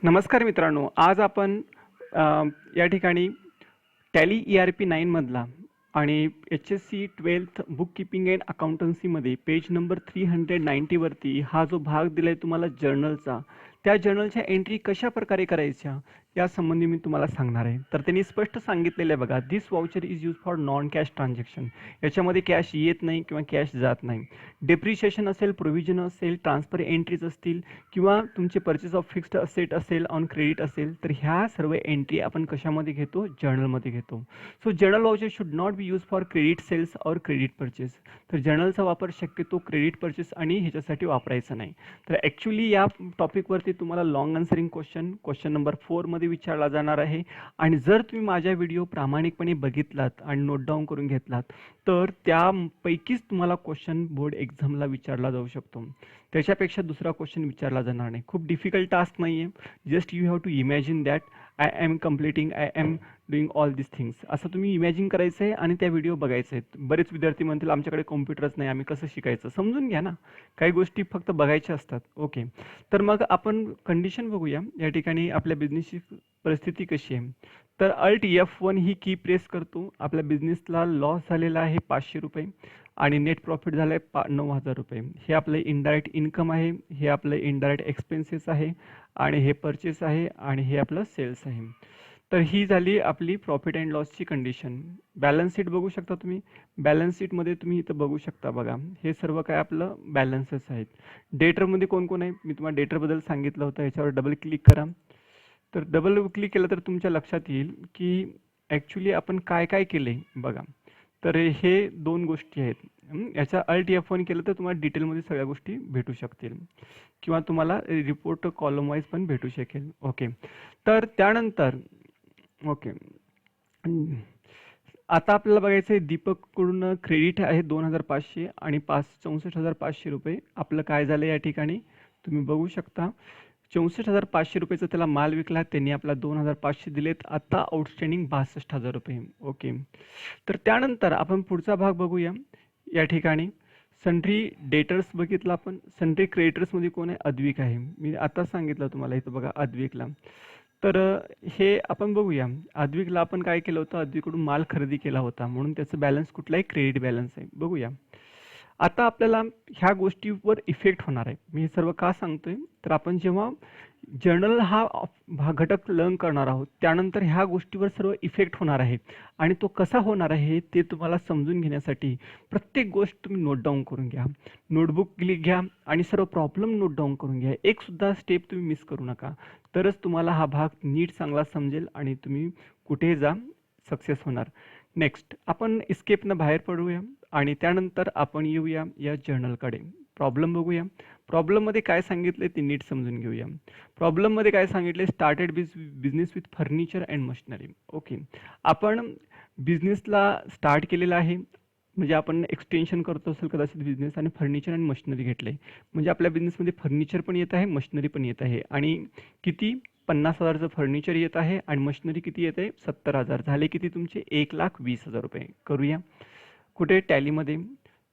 नमस्कार मित्रांनो, आज आपण या ठिकाणी टॅली ERP9 मधला आणि HSC 12th book keeping and अकाउंटन्सीमध्ये पेज नंबर 390 वरती हा जो भाग दिलाय तुम्हाला जर्नलचा, त्या जर्नलच्या एंट्री कशा प्रकारे करायच्या या संबंधी मी तुम्हाला सांगणार आहे. तर त्यांनी स्पष्ट सांगितलेलं आहे बघा, this voucher is use for non cash transaction. याच्यामध्ये कॅश येत नाही किंवा कॅश जात नाही. डेप्रिशिएशन असेल, प्रोव्हिजन असेल, ट्रान्सफर एंट्रीज असतील किंवा तुमचे परचेस ऑफ फिक्स्ड असेट असेल, ऑन क्रेडिट असेल, तर ह्या सर्व एंट्री आपण कशामध्ये घेतो? जर्नलमध्ये घेतो. So journal voucher should not be use for credit sales और क्रेडिट परचेस. तर जर्नलचा वापर शक्यतो क्रेडिट परचेस आणि ह्याच्यासाठी वापरायचा नाही. तर ॲक्च्युली या टॉपिकवरती तुम्हाला लॉंग आन्सरिंग क्वेश्चन नंबर 4 मध्ये विचारला जाणार आहे. आणि जर तुम्ही माझ्या व्हिडिओ प्रामाणिकपणे बघितलात आणि नोट डाऊन करून घेतलात तर त्यापैकीच तुम्हाला क्वेश्चन बोर्ड एक्झामला विचारला जाऊ शकतो. त्याच्यापेक्षा दुसरा क्वेश्चन विचारला जाणार नाही. खूप डिफिकल्ट टास्क नाही आहे. Just you have to imagine that I am completing, I am doing all this things. असं तुम्ही इमॅजिन करायचं आहे आणि त्या व्हिडिओ बघायचे आहेत. बरेच विद्यार्थी म्हणतील आमच्याकडे कॉम्प्युटरच नाही, आम्ही कसं शिकायचं? समजून घ्या ना, काही गोष्टी फक्त बघायच्या असतात. ओके, तर मग आपण कंडिशन बघूया. या ठिकाणी आपल्या बिझनेसची परिस्थिती कशी आहे. तर अल्ट F1 ही की प्रेस करतो. आपल्या बिझनेसला लॉस झालेला आहे 500 रुपये आणि नेट प्रॉफिट झालं आहे 9,000 रुपये. हे आपलं इनडायरेक्ट इन्कम आहे, हे आपलं इनडायरेक्ट एक्सपेन्सेस आहे आणि हे परचेस आहे आणि हे आपलं सेल्स आहे. तर ही झाली आपली प्रॉफिट अँड लॉसची कंडिशन. बॅलन्स शीट बघू शकता तुम्ही. बॅलन्स शीटमध्ये तुम्ही इथं बघू शकता बघा, हे सर्व काय आपलं बॅलन्सेस आहेत. डेटरमध्ये कोण कोण आहे? मी तुम्हाला डेटरबद्दल सांगितलं होतं. याच्यावर डबल क्लिक करा. तर डबल क्लिक केलं तर तुमच्या लक्षात येईल की ॲक्च्युली आपण काय काय केले बघा. तर हे दोन गोष्टी आहेत. याचा अल्ट F1 केलं तर तुम्हाला डिटेलमध्ये सगळ्या गोष्टी भेटू शकतील किंवा तुम्हाला रिपोर्ट कॉलम वाईज पण भेटू शकेल. ओके, तर त्यानंतर ओके, आता आपल्याला बघायचं आहे दीपककडून क्रेडिट आहे 2,500 आणि 64,500 रुपये. आपलं काय झालं या ठिकाणी तुम्ही बघू शकता. 64,500 रुपयेचा त्याला माल विकला, त्यांनी आपला 2,500 दिलेत. आता आउटस्टँडिंग 62,000 रुपये. ओके, तर त्यानंतर आपण पुढचा भाग बघूया. या ठिकाणी सन्ड्री डेटर्स बघितला आपण. सन्ड्री क्रेडिटर्समध्ये कोण आहे? अद्विक आहे. मी आता सांगितलं तुम्हाला इथं बघा अद्विकला. तर हे आपण बघूया. अद्विकला आपण काय केलं होतं? अद्विककडून माल खरेदी केला होता म्हणून त्याचं बॅलन्स कुठला आहे? क्रेडिट बॅलन्स आहे. बघूया. आता आपल्याला ह्या गोष्टीवर इफेक्ट होणार आहे. मी हे सर्व का सांगतोय? तर आपण जेव्हा जर्नल हा घटक लर्न करणार आहोत त्यानंतर ह्या गोष्टीवर सर्व इफेक्ट होणार आहे आणि तो कसा होणार आहे ते तुम्हाला समजून घेण्यासाठी प्रत्येक गोष्ट तुम्ही नोट डाऊन करून घ्या. नोटबुक घ्या आणि सर्व प्रॉब्लेम नोट डाऊन करून घ्या. एक सुद्धा स्टेप तुम्ही मिस करू नका. तरच तुम्हाला हा भाग नीट चांगला समजेल आणि तुम्ही कुठे जा सक्सेस होणार. नेक्स्ट आपण एस्केपनं बाहेर पडूया आणि त्यानंतर आपण येऊया या जर्नलकडे. प्रॉब्लेम बघूया. प्रॉब्लेममध्ये काय सांगितले ते नीट समजून घेऊया. प्रॉब्लेममध्ये काय सांगितले? Started business with furniture and machinery. Okay, आपण बिझनेसला स्टार्ट केलेला आहे म्हणजे आपण एक्सटेन्शन करतो असेल कदाचित बिझनेस आणि फर्निचर आणि मशिनरी घेतले. म्हणजे आपल्या बिझनेसमध्ये फर्निचर पण येत आहे, मशिनरी पण येत आहे. आणि किती? 50,000चं फर्निचर येत आहे आणि मशिनरी किती येत आहे? 70,000. झाले किती तुमचे? 1,20,000 रुपये. करूया कुठे? टॅलीमध्ये.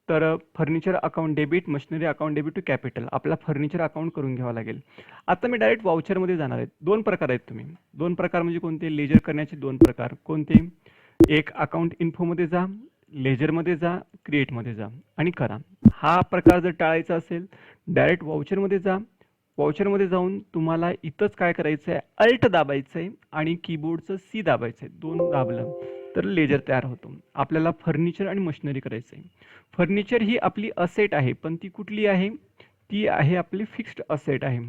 तर furniture account debit, machinery account debit to capital. आपला फर्निचर अकाउंट करून घ्यावं लागेल. आता मी डायरेक्ट वाउचरमध्ये जाणार आहे. दोन प्रकार आहेत तुम्ही. दोन प्रकार म्हणजे कोणते? लेजर करण्याचे दोन प्रकार. कोणते? एक अकाउंट इन्फोमध्ये जा, लेजरमध्ये जा, क्रिएटमध्ये जा आणि करा. हा प्रकार जर टाळायचा असेल डायरेक्ट वाउचरमध्ये जा. वाउचरमध्ये जाऊन तुम्हाला इथंच काय करायचं आहे? अल्ट दाबायचं आहे आणि कीबोर्डचं C दाबायचं आहे. दोन दाबलं तर लेजर तयार होतो. आपल्याला फर्निचर आणि मशिनरी करायचं आहे. फर्निचर ही आपली असेट आहे पण ती कुठली आहे? ती आहे आपली फिक्स्ड असेट आहे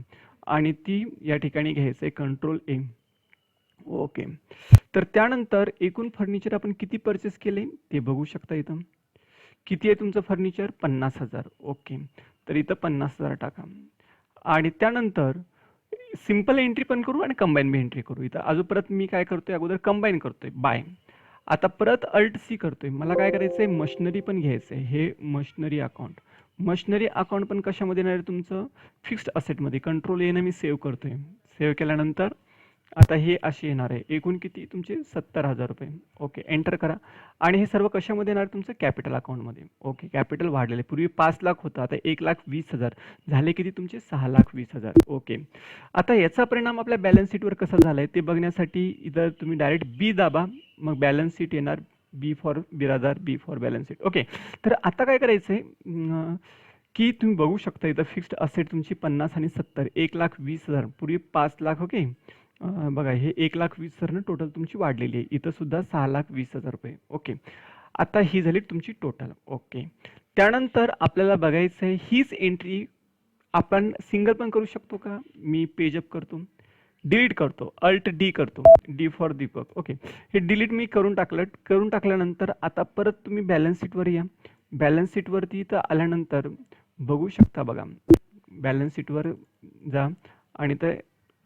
आणि ती या ठिकाणी घ्यायचं आहे कंट्रोल A. ओके, तर त्यानंतर एकूण फर्निचर आपण किती परचेस केले ते बघू शकता. इथं किती आहे तुमचं फर्निचर? 50,000. ओके, तर इथं 50,000 टाका आणि त्यानंतर सिंपल एंट्री पण करू आणि कंबाईन बी एंट्री करू. इथं अजून परत मी काय करतोय? अगोदर कंबाईन करतोय बाय. आता परत अल्ट C करतोय. मला काय करायचंय? मशिनरी पण घ्यायचंय. हे मशिनरी अकाउंट. मशिनरी अकाउंट पण कशामध्ये येणार आहे तुमचं? फिक्स्ड असेटमध्ये. कंट्रोल A ने मी सेव्ह करतोय. सेव्ह केल्यानंतर आता हे असे येणार आहे, एकूण किती तुमचे 70,000 रुपये. ओके, एंटर करा. आणि हे सर्व कशामध्ये येणार तुमचं कॅपिटल अकाउंटमध्ये. ओके, कॅपिटल वाढलेले, पूर्वी 5,00,000 होतं, आता 1,20,000 झाले, किती तुमचे 6,20,000. ओके, आता याचा परिणाम आपल्या बॅलन्स शीटवर कसा झालाय ते बघण्यासाठी इथं तुम्ही डायरेक्ट बी दाबा, मग बॅलन्स शीट येणार. B for Biradar, B for balance sheet. Okay, तर आता काय करायचंय की तुम्ही बघू शकता इथं फिक्स्ड असेट तुमची 50 आणि 70, 1,20,000, पूर्वी 5,00,000. ओके, बघा हे 1,20,000 टोटल तुमची वाढलेली आहे. इथं सुद्धा 6,20,000 रुपये. ओके, आता ही झाली तुमची टोटल. ओके, त्यानंतर आपल्याला बघायचं आहे हीच एंट्री आपण सिंगल पण करू शकतो का. मी पेजअप करतो, डिलीट करतो, अल्ट डी करतो, डी फॉर दीपक. ओके, हे डिलीट मी करून टाकलं. करून टाकल्यानंतर आता परत तुम्ही बॅलन्स शीटवर या. बॅलन्स शीटवरती इथं आल्यानंतर बघू शकता, बघा बॅलन्स शीटवर जा आणि तर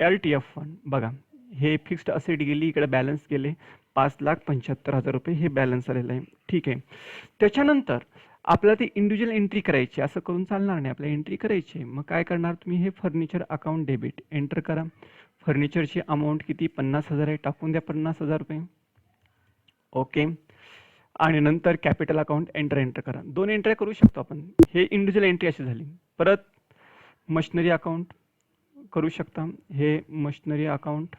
LTF1 बघा, हे फिक्स्ड असेट गेली, इकडे बॅलन्स गेले, 5,75,000 रुपये हे बॅलन्स आलेलं आहे. ठीक आहे, त्याच्यानंतर आपल्याला ती इंडिव्हिज्युअल एंट्री करायची, असं करून चालणार नाही, आपल्याला एंट्री करायची. मग काय करणार तुम्ही, हे फर्निचर अकाउंट डेबिट एंटर करा. फर्निचरची अमाऊंट किती 50,000 आहे, टाकून द्या 50,000 रुपये. ओके, आणि नंतर कॅपिटल अकाउंट एंटर करा. 2 एंट्र्या करू शकतो आपण. हे इंडिव्हिज्युअल एंट्री अशी झाली. परत मशिनरी अकाउंट करू शकता. हे मशिनरी अकाउंट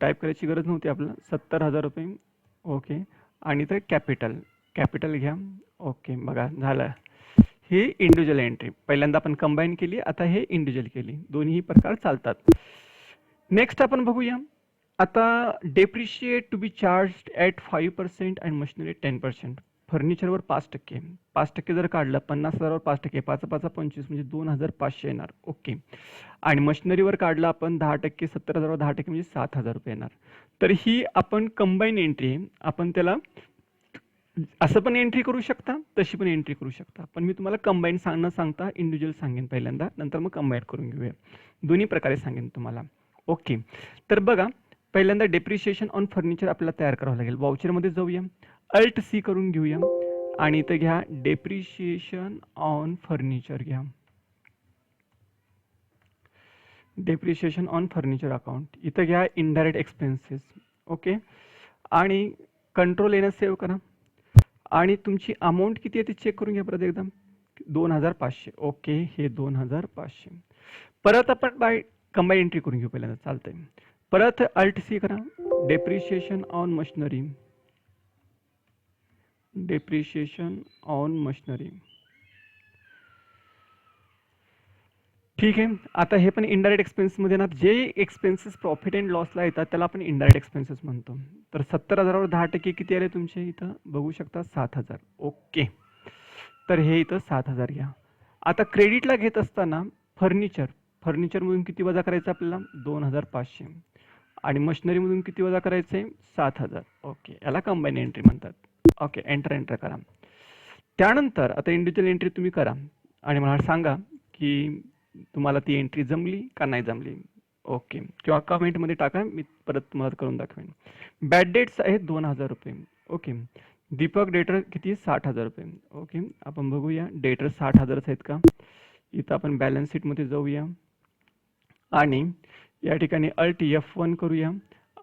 टाईप करायची गरज नव्हती आपल्याला, 70,000 रुपये. ओके, आणि तर कॅपिटल घ्या. ओके, बघा झालं. ही इंडिव्हिज्युअल एंट्री पहिल्यांदा आपण कंबाईन केली, आता हे इंडिव्हिज्युअल केली, दोन्ही प्रकार चालतात. नेक्स्ट आपण बघूया. आता depreciate to be charge at 5% and machinery 10%. फर्निचरवर 5%, 5% जर काढलं 50,000वर 5%, 5 5 25 म्हणजे 2,500 येणार. ओके, आणि मशिनरीवर काढलं आपण 10%, 70,000वर 10% म्हणजे 7,000 रुपये येणार. तर ही आपण कंबाईन एंट्री आहे, आपण त्याला असं पण एंट्री करू शकता, तशी पण एंट्री करू शकता. पण मी तुम्हाला कंबाईन सांगता इंडिव्हिज्युअल सांगेन पहिल्यांदा, नंतर मग कंबाईन करून घेऊया. दोन्ही प्रकारे सांगेन तुम्हाला. ओके, तर बघा पहिल्यांदा डेप्रिशिएशन ऑन फर्निचर आपल्याला तयार करावं लागेल. वाउचरमध्ये जाऊया, अल्ट सी करून घेऊया आणि इथं घ्या डेप्रिशिएशन ऑन फर्निचर घ्या. डेप्रिशिएशन ऑन फर्निचर अकाउंट इथं घ्या, इनडायरेक्ट एक्सपेन्सेस. ओके, आणि कंट्रोल येणं सेव्ह करा. आणि तुमची अमाऊंट किती आहे ते चेक करून घ्या परत एकदा, 2,500. ओके, हे 2,500. परत आपण बाय कंबाईन एंट्री करून घेऊ पहिल्यांदा, चालतंय. परत अल्ट सी करा, depreciation on machinery, depreciation on machinery. ठीक आहे, आता हे पण इनडायरेक्ट एक्सपेन्समध्ये येणार. जे एक्सपेन्सेस प्रॉफिट अँड लॉसला येतात त्याला आपण इनडायरेक्ट एक्सपेन्सेस म्हणतो. तर 70,000वर 10% किती आले तुमचे, इथं बघू शकता 7,000. ओके, तर हे इथं 7,000 घ्या. आता क्रेडिटला घेत असताना फर्निचरमधून किती वजा करायचं आपल्याला, 2,500. आणि मशिनरीमधून किती वजा करायचं आहे, 7,000. ओके, याला कंबाईन एंट्री म्हणतात. ओके, एंटर करा. त्यानंतर आता इंडिव्हिज्युअल एंट्री तुम्ही करा आणि मला सांगा की तुम्हाला ती एंट्री जमली का नाही जमली. ओके, किंवा कमेंटमध्ये टाका, मी परत तुम्हाला करून दाखवेन. बॅड डेट्स आहेत 2,000 रुपये. ओके, दीपक डेटर किती, 60,000 रुपये. ओके, आपण बघूया डेटर 60,000 आहेत का. इथं आपण बॅलन्स शीटमध्ये जाऊया आणि या ठिकाणी अल्ट F1 करूया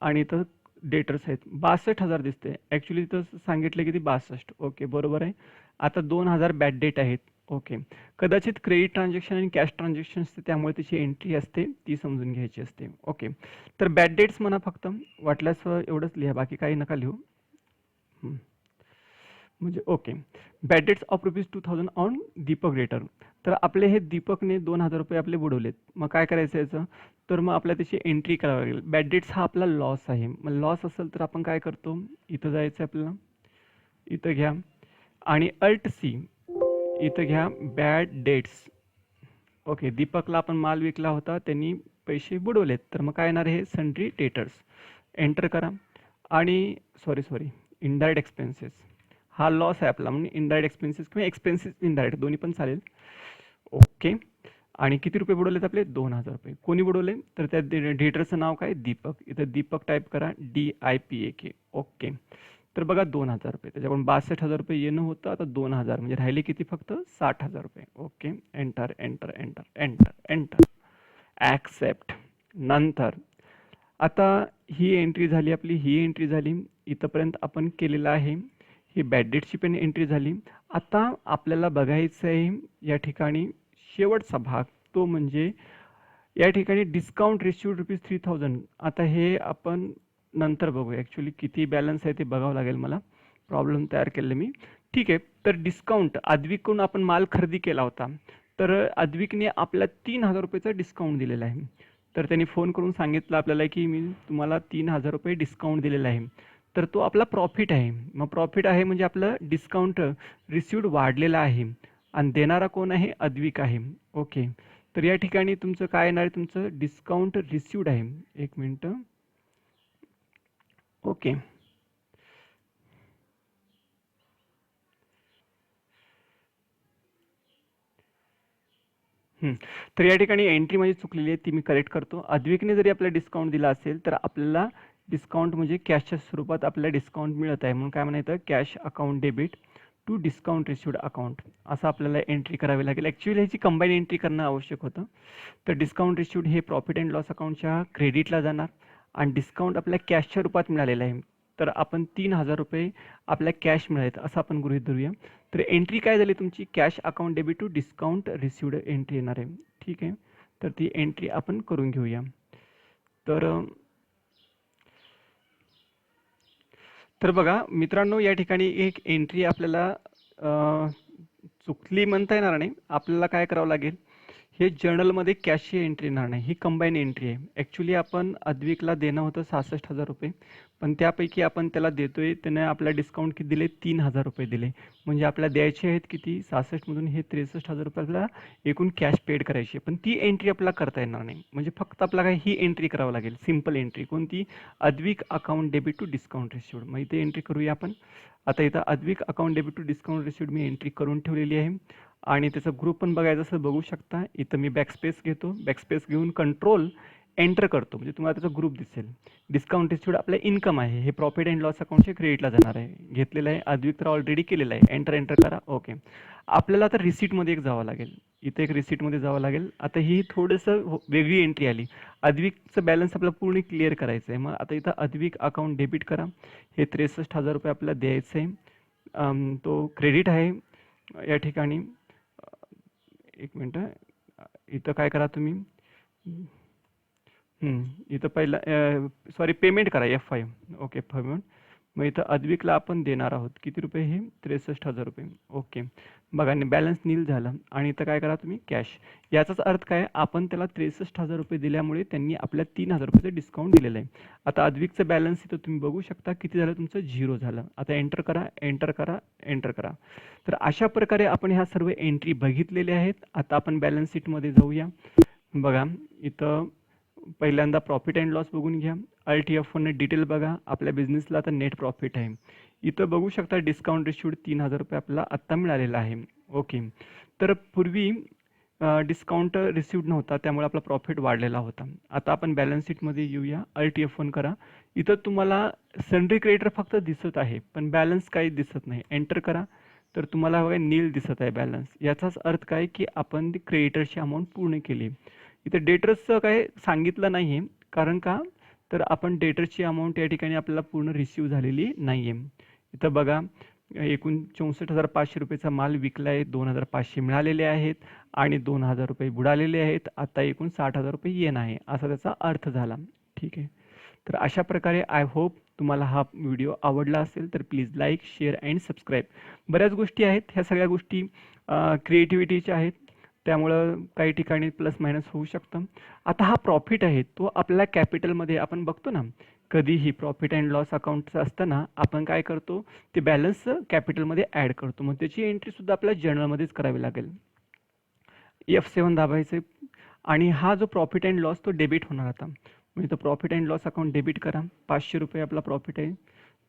आणि इथं डेटर्स आहेत 62,000 दिसते. ॲक्च्युली इथं सांगितलं की ती 62. ओके, बरोबर आहे. आता 2,000 बॅड डेट आहेत. ओके, कदाचित क्रेडिट ट्रान्झॅक्शन आणि कॅश ट्रान्झॅक्शन असते, त्यामुळे त्याची एंट्री असते, ती समजून घ्यायची असते. ओके, तर बॅड डेट्स म्हणा फक्त, वाटल्यास एवढंच लिहा, बाकी काही नका लिहू. म्हणजे okay, bad debts of ₹2,000 on Deepak debtor. तर आपले हे दीपकने 2,000 रुपये आपले बुडवलेत. मग काय करायचं याचं, तर मग आपल्याला त्याची एंट्री करावी लागेल. बॅड डेट्स हा आपला लॉस आहे. मग लॉस असेल तर आपण काय करतो, इथं जायचं आपल्याला, इथं घ्या आणि अल्ट सी, इथं घ्या बॅड डेट्स. ओके, दीपकला आपण माल विकला होता, त्यांनी पैसे बुडवलेत, तर मग काय येणार, हे सन्ड्री डेटर्स. एंटर करा आणि सॉरी इनडायरेक्ट एक्सपेन्सेस हा लॉस आहे आपला, म्हणून इनडायरेक्ट एक्सपेन्सेस किंवा एक्सपेन्सेस इनडायरेक्ट दोन्ही पण चालेल. ओके, आणि किती रुपये बुडवलेत आपले, 2,000 रुपये. कोणी बुडवले, तर त्या डेटरचं नाव काय, दीपक. इथं दीपक टाईप करा, DIPAK. ओके, तर बघा 2,000 रुपये, त्याच्याकडून 62,000 रुपये येणं होतं, आता 2,000 म्हणजे राहिले किती, फक्त 60,000 रुपये. Okay, enter accept. नंतर आता ही एंट्री झाली आपली, ही एंट्री झाली, इथंपर्यंत आपण केलेलं आहे. ही बॅड डेटची पण एंट्री झाली. आता आपल्याला बघायचं आहे या ठिकाणी शेवटचा भाग, तो म्हणजे या ठिकाणी डिस्काउंट रिसिव्ड ₹3000. आता हे आपण नंतर बघूया. ॲक्च्युली किती बॅलन्स आहे ते बघावं लागेल मला. प्रॉब्लेम तयार केले मी. ठीक आहे. तर डिस्काउंट अद्विककडून आपण माल खरेदी केला होता. तर अद्विकने आपल्याला ₹3000 डिस्काउंट दिलेला आहे. तर त्यांनी फोन करून सांगितलं आपल्याला की मी तुम्हाला ₹3000 डिस्काउंट दिलेला आहे. तर तो आपला प्रॉफिट आहे. मग प्रॉफिट आहे म्हणजे आपलं डिस्काउंट रिसिव्ड वाढलेला आहे आणि देणारा कोण आहे? अद्विक आहे. ओके. तर या ठिकाणी तुमचं काय येणार आहे? तुमचं डिस्काउंट रिसिव्ड आहे. एक मिनटं. ओके. तर या ठिकाणी एंट्री माझी चुकलेली आहे, ती मी करेक्ट करतो. अद्विकने जरी आपल्याला डिस्काउंट दिला असेल तर आपल्याला डिस्काउंट म्हणजे कॅशच्या स्वरूपात आपल्याला डिस्काउंट मिळत आहे. म्हणून काय म्हणायचं? Cash account debit to discount received account, असं आपल्याला एंट्री करावी लागेल. ॲक्च्युअली ह्याची कंबाईन एंट्री करणं आवश्यक होतं. तर डिस्काउंट रिसिव्ड हे प्रॉफिट अँड लॉस अकाउंटच्या क्रेडिटला जाणार आणि डिस्काउंट आपल्या कॅशच्या रूपात मिळालेलं आहे. तर आपण ₹3000 आपल्या कॅश मिळालेत असं आपण गृहीत धरूया. तर एंट्री काय झाली तुमची? Cash account debit to discount received entry येणार आहे. ठीक आहे. तर ती एंट्री आपण करून घेऊया. तर तर बघा मित्रांनो, या ठिकाणी एक एंट्री आपल्याला चुकली म्हणता येणार नाही. आपल्याला काय करावं लागेल? हे जर्नलमध्ये कॅशची एंट्री येणार नाही, ही कंबाईन एंट्री आहे. ॲक्च्युली आपण अद्विकला देणं होतं ₹66,000, पण त्यापैकी आपण त्याला देतोय, त्याने आपल्याला डिस्काउंट किती दिले? ₹3000 दिले. म्हणजे आपल्याला द्यायचे आहेत किती? 66 मधून हे ₹63,000 आपल्याला एकूण कॅश पेड करायची आहे. पण ती एंट्री आपल्याला करता येणार नाही. म्हणजे फक्त आपल्याला काय ही एंट्री करावं लागेल, सिंपल एंट्री. कोणती? Advik account debit to discount received. मग इथे एंट्री करूया आपण. आता इथं Advik account debit to discount received मी एंट्री करून ठेवलेली आहे आणि त्याचा ग्रुप पण बघायचं असं बघू शकता. इथं मी बॅकस्पेस घेतो, बॅकस्पेस घेऊन कंट्रोल एंटर करतो म्हणजे तुम्हाला त्याचा ग्रुप दिसेल. डिस्काउंट रिसिव्ड आपलं इन्कम आहे, हे प्रॉफिट अँड लॉस अकाउंटच्या क्रेडिटला जाणार आहे. घेतलेलं आहे, अद्विक तर ऑलरेडी केलेलं आहे. एंटर एंटर करा. ओके. आपल्याला आता रिसीटमध्ये एक जावं लागेल. इथे एक रिसीटमध्ये जावं लागेल. आता ही थोडंसं वेगळी एंट्री आली. अद्विकचं बॅलन्स आपल्याला पूर्ण क्लिअर करायचं आहे. मग आता इथं अद्विक अकाउंट डेबिट करा. हे ₹63,000 आपल्याला द्यायचं आहे. तो क्रेडिट आहे या ठिकाणी. एक मिनटं. इथं काय करा तुम्ही? इथं पहिलं सॉरी पेमेंट करा F5. Okay payment. मग इथं अद्विकला आपण देणार आहोत किती रुपये? हे ₹63,000. ओके. बघा बॅलन्स नील झालं आणि इथं काय करा तुम्ही? कॅश. याचाच अर्थ काय? आपण त्याला ₹63,000 दिल्यामुळे त्यांनी आपल्या ₹3000 डिस्काउंट दिलेलं आहे. आता अद्विकचं बॅलन्स इथं तुम्ही बघू शकता किती झालं तुमचं? 0 झालं. आता एंटर करा, एंटर करा, एंटर करा. तर अशा प्रकारे आपण ह्या सर्व एंट्री बघितलेल्या आहेत. आता आपण बॅलन्स शीटमध्ये जाऊया. बघा इथं पहिल्यांदा प्रॉफिट अँड लॉस बघून घ्या. Alt F1 डिटेल बघा. आपल्या बिझनेसला आता नेट प्रॉफिट आहे. इथं बघू शकता डिस्काउंट रिसिव्ड ₹3000 आपल्याला आत्ता मिळालेला आहे. ओके. तर पूर्वी डिस्काउंट रिसिव्ड नव्हता, त्यामुळे आपला प्रॉफिट वाढलेला होता. आता आपण बॅलन्स शीटमध्ये येऊया. Alt F1 करा. इथं तुम्हाला सन्ड्री क्रेडिटर फक्त दिसत आहे, पण बॅलन्स काही दिसत नाही. एंटर करा. तर तुम्हाला बघा नील दिसत आहे बॅलन्स. याचाच अर्थ काय की आपण ती क्रेडिटरची अमाऊंट पूर्ण केली. इथे डेटर्सचं काय सांगितलं नाही आहे, कारण का? तर आपण डेटर्सची अमाऊंट या ठिकाणी आपल्याला पूर्ण रिसीव्ह झालेली नाही आहे. इथं बघा एकूण ₹64,500 माल विकला आहे. 2,500 मिळालेले आहेत आणि ₹2,000 बुडालेले आहेत. आता एकूण ₹60,000 येणं आहे, असा त्याचा अर्थ झाला. ठीक आहे. तर अशा प्रकारे आय होप तुम्हाला हा व्हिडिओ आवडला असेल तर please like, share and subscribe. बऱ्याच गोष्टी आहेत, ह्या सगळ्या गोष्टी क्रिएटिव्हिटीच्या आहेत, त्यामुळं काही ठिकाणी प्लस मायनस होऊ शकतं. आता हा प्रॉफिट आहे तो आपल्याला कॅपिटलमध्ये आपण बघतो ना, कधीही प्रॉफिट अँड लॉस अकाउंटचं असताना आपण काय करतो? ते बॅलन्स कॅपिटलमध्ये ॲड करतो. मग त्याची एंट्रीसुद्धा आपल्याला जर्नलमध्येच करावी लागेल. F7 दाबायचं आणि हा जो प्रॉफिट अँड लॉस तो डेबिट होणार आता. मग इथं profit and loss account debit करा. ₹500 आपला प्रॉफिट आहे.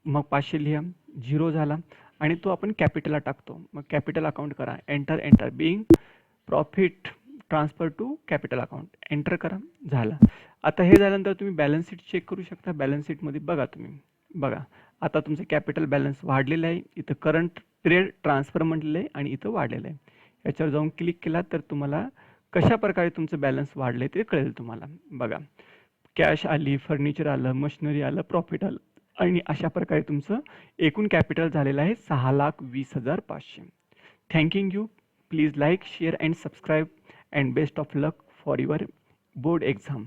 मग 500 लिहा. 0 झाला आणि तो आपण कॅपिटलला टाकतो. मग कॅपिटल अकाउंट करा. Enter enter. Being profit transfer to capital account. Enter करा. झालं. आता हे झाल्यानंतर तुम्ही बॅलन्स शीट चेक करू शकता. बॅलन्स शीटमध्ये बघा तुम्ही. बघा आता तुमचं कॅपिटल बॅलन्स वाढलेलं आहे. इथं करंट ट्रेड ट्रान्सफर म्हटलेलं आहे आणि इथं वाढलेलं आहे. याच्यावर जाऊन क्लिक केला तर तुम्हाला कशा प्रकारे तुमचं बॅलन्स वाढलं ते कळेल तुम्हाला. बघा कॅश आली, फर्निचर आलं, मशिनरी आलं, प्रॉफिट आलं आणि अशा प्रकारे तुमचं एकूण कॅपिटल झालेलं आहे 6,20,500. Thanking you. Please like, share and subscribe and best of luck for your board exam.